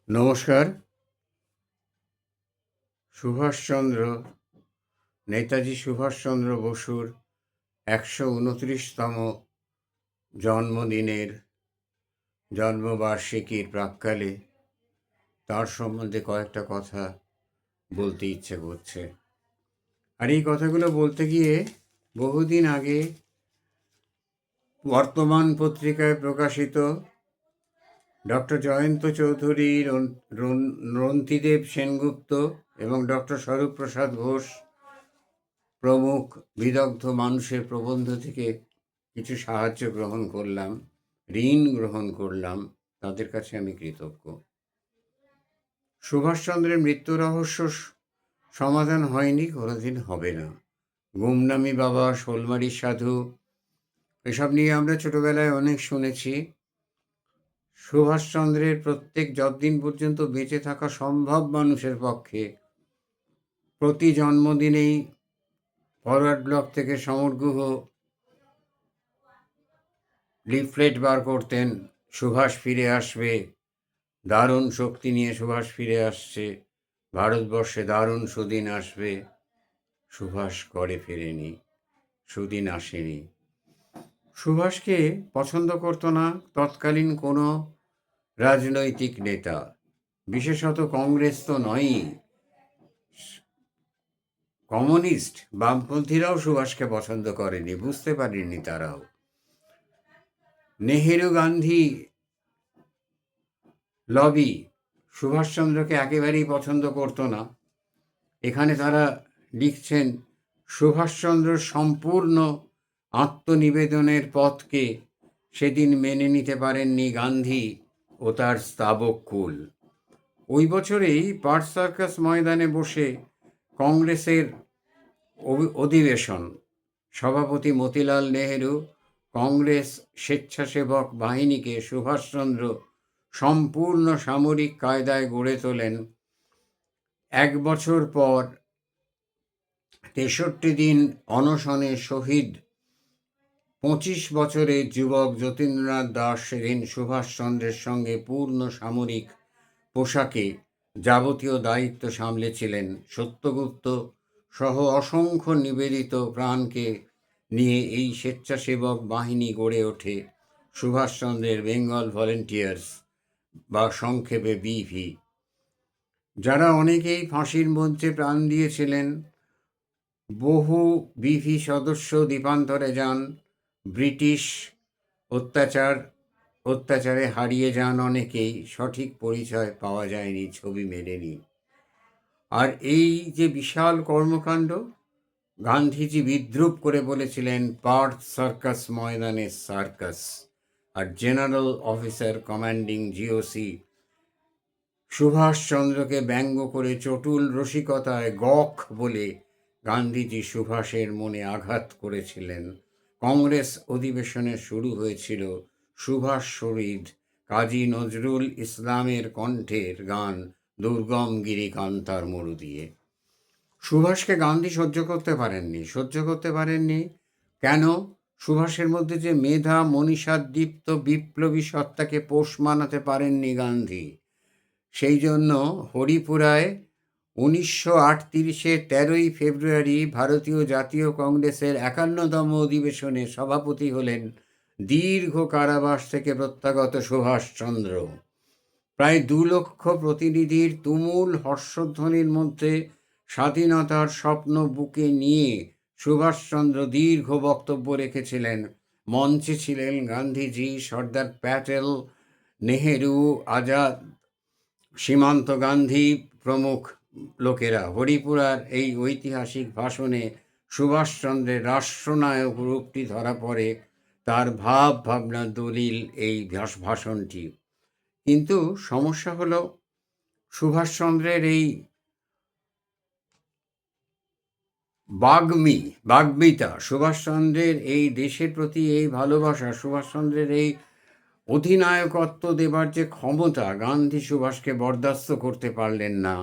নমস্কার। সুভাষচন্দ্র নেতাজি সুভাষচন্দ্র বসুর ১২৯তম জন্মদিনের জন্মবার্ষিকীর প্রাক্কালে তার সম্বন্ধে কয়েকটা কথা বলতে ইচ্ছে করছে। আর এই কথাগুলো বলতে গিয়ে বহুদিন আগে বর্তমান পত্রিকায় প্রকাশিত ডক্টর জয়ন্ত চৌধুরী, রন্তিদেব সেনগুপ্ত এবং ডক্টর স্বরূপপ্রসাদ ঘোষ প্রমুখ বিদগ্ধ মানুষের প্রবন্ধ থেকে কিছু সাহায্য গ্রহণ করলাম, ঋণ গ্রহণ করলাম। তাদের কাছে আমি কৃতজ্ঞ। সুভাষচন্দ্রের মৃত্যু রহস্য সমাধান হয়নি, কোনোদিন হবে না। গুমনামি বাবা, শোলমারির সাধু, এসব নিয়ে আমরা ছোটবেলায় অনেক শুনেছি। সুভাষচন্দ্রের প্রত্যেক যতদিন পর্যন্ত বেঁচে থাকা সম্ভব মানুষের পক্ষে প্রতি জন্মদিনেই ফরওয়ার্ড ব্লক থেকে সমর গুহ লিফলেট বার করতেন, সুভাষ ফিরে আসবে, দারুণ শক্তি নিয়ে সুভাষ ফিরে আসছে, ভারতবর্ষে দারুণ সুদিন আসবে। সুভাষ ঘরে ফেরেনি, সুদিন আসেনি। সুভাষকে পছন্দ করতো না তৎকালীন কোনো রাজনৈতিক নেতা, বিশেষত কংগ্রেস তো নয়ই, কমিউনিস্ট বামপন্থীরাও সুভাষকে পছন্দ করেনি, বুঝতে পারেনি তারাও। নেহেরু গান্ধী লবি সুভাষচন্দ্রকে একেবারেই পছন্দ করতো না। এখানে তারা লিখছেন, সুভাষচন্দ্র সম্পূর্ণ আত্মনিবেদনের পথকে সেদিন মেনে নিতে পারেননি গান্ধী ও তার স্তাবক কুল। ওই বছরেই পার্ক সার্কাস ময়দানে বসে কংগ্রেসের অধিবেশন। সভাপতি মতিলাল নেহেরু কংগ্রেস স্বেচ্ছাসেবক বাহিনীকে সুভাষচন্দ্র সম্পূর্ণ সামরিক কায়দায় গড়ে তোলেন। 1 বছর পর 63 দিন অনশনে শহীদ 25 বছরের যুবক যতীন্দ্রনাথ দাস সেদিন সুভাষচন্দ্রের সঙ্গে পূর্ণ সামরিক পোশাকে যাবতীয় দায়িত্ব সামলেছিলেন। সত্যগুপ্ত সহ অসংখ্য নিবেদিত প্রাণকে নিয়ে এই স্বেচ্ছাসেবক বাহিনী গড়ে ওঠে সুভাষচন্দ্রের বেঙ্গল ভলেন্টিয়ার্স, বা সংক্ষেপে বিভি, যারা অনেকেই ফাঁসির মঞ্চে প্রাণ দিয়েছিলেন। বহু বিভি সদস্য দ্বীপান্তরে যান, ব্রিটিশ অত্যাচারে হারিয়ে যান অনেকেই, সঠিক পরিচয় পাওয়া যায়নি, ছবি মেলেনি। আর এই যে বিশাল কর্মকাণ্ড, গান্ধীজি বিদ্রূপ করে বলেছিলেন পার্থ সার্কাস ময়দানে সার্কাস। আর জেনারেল অফিসার কমান্ডিং জিওসি সুভাষচন্দ্রকে ব্যঙ্গ করে চটুল রসিকতায় গখ বলে গান্ধীজি সুভাষের মনে আঘাত করেছিলেন। কংগ্রেস অধিবেশনে শুরু হয়েছিল সুভাষ শহীদ কাজী নজরুল ইসলামের কণ্ঠের গান দুর্গম গিরি কান্তার মরু দিয়ে। সুভাষকে গান্ধী সহ্য করতে পারেননি। কেন? সুভাষের মধ্যে যে মেধা, মনীষাদীপ্ত বিপ্লবী সত্তাকে পোষ মানাতে পারেননি গান্ধী। সেই জন্য হরিপুরায় 1938-এ 13ই ফেব্রুয়ারি ভারতীয় জাতীয় কংগ্রেসের 51তম অধিবেশনে সভাপতি হলেন দীর্ঘ কারাবাস থেকে প্রত্যাগত সুভাষচন্দ্র। প্রায় 2 লক্ষ প্রতিনিধির তুমুল হর্ষধ্বনির মধ্যে স্বাধীনতার স্বপ্ন বুকে নিয়ে সুভাষচন্দ্র দীর্ঘ বক্তব্য রেখেছিলেন। মঞ্চে ছিলেন গান্ধীজি, সর্দার প্যাটেল, নেহেরু, আজাদ, সীমান্ত গান্ধী প্রমুখ লোকেরা। হরিপুরার এই ঐতিহাসিক ভাষণে সুভাষচন্দ্রের রাষ্ট্রনায়ক রূপটি ধরা পড়ে, তার ভাবনার দলিল এই ভাষণটি। কিন্তু সমস্যা হলো, সুভাষচন্দ্রের এই বাগ্মিতা, সুভাষচন্দ্রের এই দেশের প্রতি এই ভালোবাসা, সুভাষচন্দ্রের এই অধিনায়কত্ব দেবার যে ক্ষমতা, গান্ধী সুভাষকে বরদাস্ত করতে পারলেন না।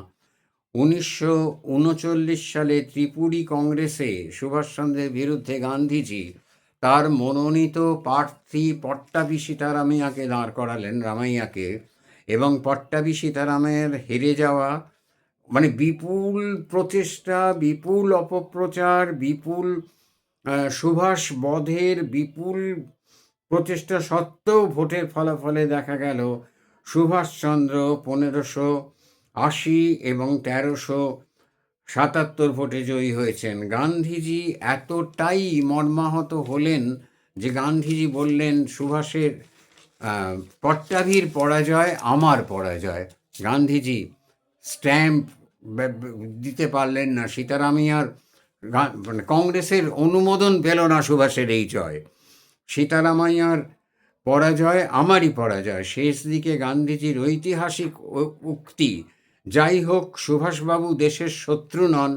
1939 সালে ত্রিপুরী কংগ্রেসে সুভাষচন্দ্রের বিরুদ্ধে গান্ধীজি তার মনোনীত প্রার্থী পট্টাভি সীতারামাইয়াকে দাঁড় করালেন, এবং পট্টাভি সীতারামের হেরে যাওয়া, মানে বিপুল প্রচেষ্টা, বিপুল অপপ্রচার, বিপুল সুভাষ বধের বিপুল প্রচেষ্টা সত্ত্বেও ভোটের ফলাফলে দেখা গেল সুভাষচন্দ্র 1580 এবং 1377 ভোটে জয়ী হয়েছেন। গান্ধীজি এতটাই মর্মাহত হলেন যে গান্ধীজি বললেন সুভাষের পট্টাভির পরাজয় আমার পরাজয়। গান্ধীজি স্ট্যাম্প দিতে পারলেন না, সীতারামাইয়ার মানে কংগ্রেসের অনুমোদন পেল না সুভাষের এই জয়। সীতারামাইয়ার পরাজয় আমারই পরাজয়। শেষ দিকে গান্ধীজির ঐতিহাসিক উক্তি, যাই হোক সুভাষবাবু দেশের শত্রু নন,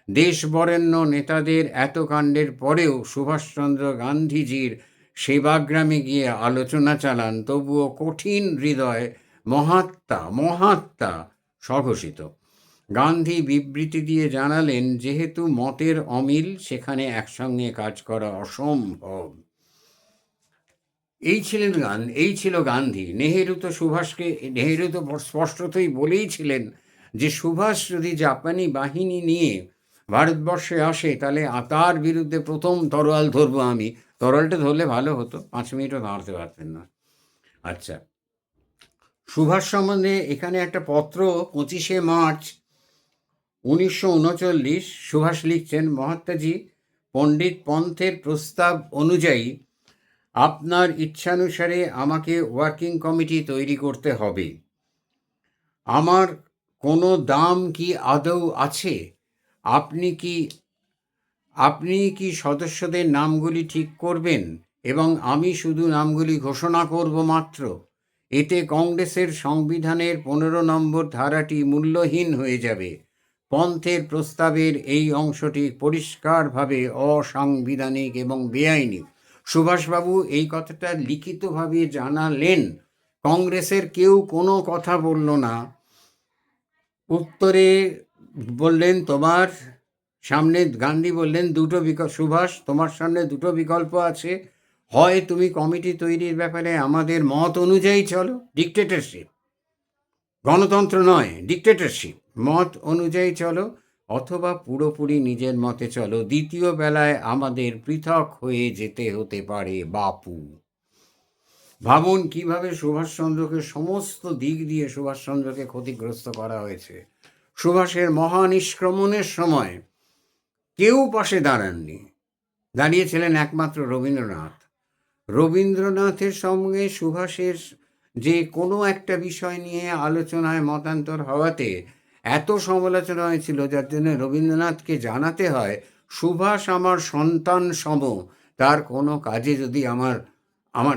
দেশ বরেণ্য নেতাদের এত কাণ্ডের পরেও সুভাষচন্দ্র গান্ধীজির সেবাগ্রামে গিয়ে আলোচনা চালান, তবুও কঠিন হৃদয় মহাত্মা স্বঘোষিত। গান্ধী বিবৃতি দিয়ে জানালেন, যেহেতু মতের অমিল, সেখানে একসঙ্গে কাজ করা অসম্ভব। এই ছিল গান্ধী। নেহেরু তো স্পষ্টতই বলেইছিলেন যে সুভাষ যদি জাপানি বাহিনী নিয়ে ভারতবর্ষে আসে তাহলে তার বিরুদ্ধে প্রথম তরোয়াল ধরবো আমি। তরোয়ালটা ধরলে ভালো হতো, 5 মিনিটও দাঁড়াতে পারতেন না। আচ্ছা, সুভাষ সম্বন্ধে এখানে একটা পত্র 25শে মার্চ 1939 সুভাষ লিখছেন, মহাত্মাজি, পণ্ডিত পন্থের প্রস্তাব অনুযায়ী আপনার ইচ্ছানুসারে আমাকে ওয়ার্কিং কমিটি তৈরি করতে হবে। আমার কোনো দাম কি আদৌ আছে? আপনি কি সদস্যদের নামগুলি ঠিক করবেন এবং আমি শুধু নামগুলি ঘোষণা করব মাত্র? এতে কংগ্রেসের সংবিধানের 15 নম্বর ধারাটি মূল্যহীন হয়ে যাবে। পন্থের প্রস্তাবের এই অংশটি পরিষ্কারভাবে অসাংবিধানিক এবং বেআইনি। সুভাষবাবু এই কথাটা লিখিতভাবে জানালেন। কংগ্রেসের কেউ কোনো কথা বলল না। উত্তরে বললেন, তোমার সামনে, গান্ধী বললেন, সুভাষ, তোমার সামনে দুটো বিকল্প আছে। হয় তুমি কমিটি তৈরির ব্যাপারে আমাদের মত অনুযায়ী চলো, ডিক্টেটরশিপ, গণতন্ত্র নয়, ডিক্টেটরশিপ, মত অনুযায়ী চলো, অথবা পুরোপুরি নিজের মতে চলো। দ্বিতীয় বেলায় আমাদের পৃথক হয়ে যেতে হতে পারে বাপু। ভাবুন কিভাবে সুভাষচন্দ্রকে সমস্ত দিক দিয়ে সুভাষচন্দ্রকে ক্ষতিগ্রস্ত করা হয়েছে। সুভাষের মহানিষ্ক্রমণের সময় কেউ পাশে দাঁড়াননি, দাঁড়িয়েছিলেন একমাত্র রবীন্দ্রনাথের সঙ্গে সুভাষের যে কোনো একটা বিষয় নিয়ে আলোচনায় মতান্তর হওয়াতে এত সমালোচনা হয়েছিল, যার জন্য রবীন্দ্রনাথকে জানাতে হয়, সুভাষ আমার সন্তান সম, তার কোনো কাজে যদি আমার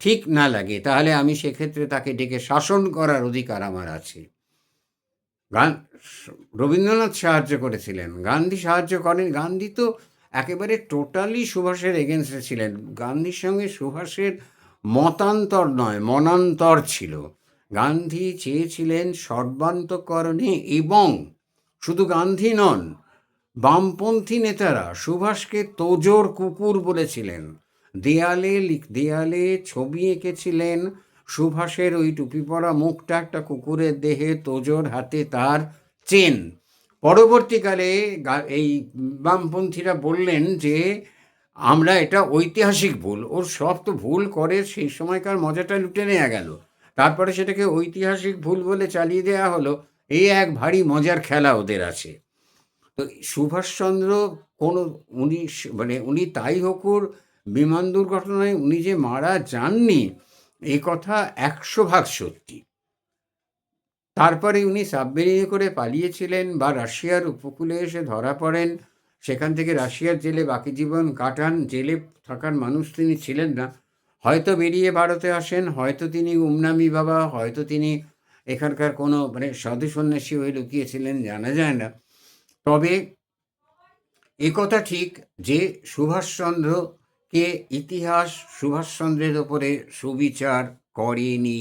ঠিক না লাগে তাহলে আমি সেক্ষেত্রে তাকে ডেকে শাসন করার অধিকার আমার আছে। রবীন্দ্রনাথ সাহায্য করেছিলেন, গান্ধী সাহায্য করেন। গান্ধী তো একেবারে টোটালি সুভাষের এগেনস্টে ছিলেন। গান্ধীর সঙ্গে সুভাষের মতান্তর নয়, মনান্তর ছিল। গান্ধী চেয়েছিলেন সর্বান্তঃকরণে, এবং শুধু গান্ধী নন, বামপন্থী নেতারা সুভাষকে তোজোর কুকুর বলেছিলেন। দেয়ালে ছবি এঁকেছিলেন সুভাষের ওই টুপি পরা মুখটা একটা কুকুরের দেহে, তোজোর হাতে তার চেন। পরবর্তীকালে এই বামপন্থীরা বললেন যে আমরা এটা ঐতিহাসিক ভুল, ওর সব তো ভুল করে, সেই সময়কার মজাটা লুটে নেওয়া গেল, তারপরে সেটাকে ঐতিহাসিক ভুল বলে চালিয়ে দেওয়া হলো। এই এক ভারী মজার খেলা ওদের আছে। তো সুভাষচন্দ্র উনি তাই হোকুর বিমান দুর্ঘটনায় উনি যে মারা যাননি, এ কথা 100% সত্যি। তারপরে উনি সাবমেরিনে করে পালিয়েছিলেন বা রাশিয়ার উপকূলে এসে ধরা পড়েন, সেখান থেকে রাশিয়ার জেলে বাকি জীবন কাটান। জেলে থাকার মানুষ তিনি ছিলেন না। হয়তো বেরিয়ে ভারতে আসেন, হয়তো তিনি উমনামি বাবা, হয়তো তিনি এখানকার কোনো সাধু সন্ন্যাসী হয়ে লুকিয়েছিলেন, জানা যায় না। তবে একথা ঠিক যে সুভাষচন্দ্রকে ইতিহাস সুভাষচন্দ্রের ওপরে সুবিচার করেনি,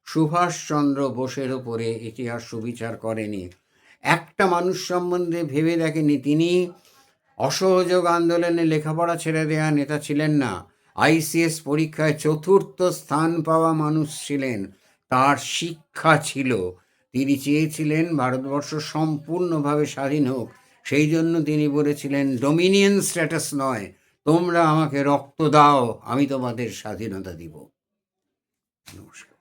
সুভাষচন্দ্র বোসের ওপরে ইতিহাস সুবিচার করেনি। একটা মানুষ সম্বন্ধে ভেবে দেখেনি, তিনি অসহযোগ আন্দোলনে লেখাপড়া ছেড়ে দেওয়া নেতা ছিলেন না, ICS পরীক্ষায় 4র্থ স্থান পাওয়া মানুষ ছিলেন। তার শিক্ষা ছিল, তিনি চেয়েছিলেন ভারতবর্ষ সম্পূর্ণভাবে স্বাধীন হোক। সেই জন্য তিনি বলেছিলেন, ডোমিনিয়ন স্ট্যাটাস নয়, তোমরা আমাকে রক্ত দাও, আমি তোমাদের স্বাধীনতা দিব। নমস্কার।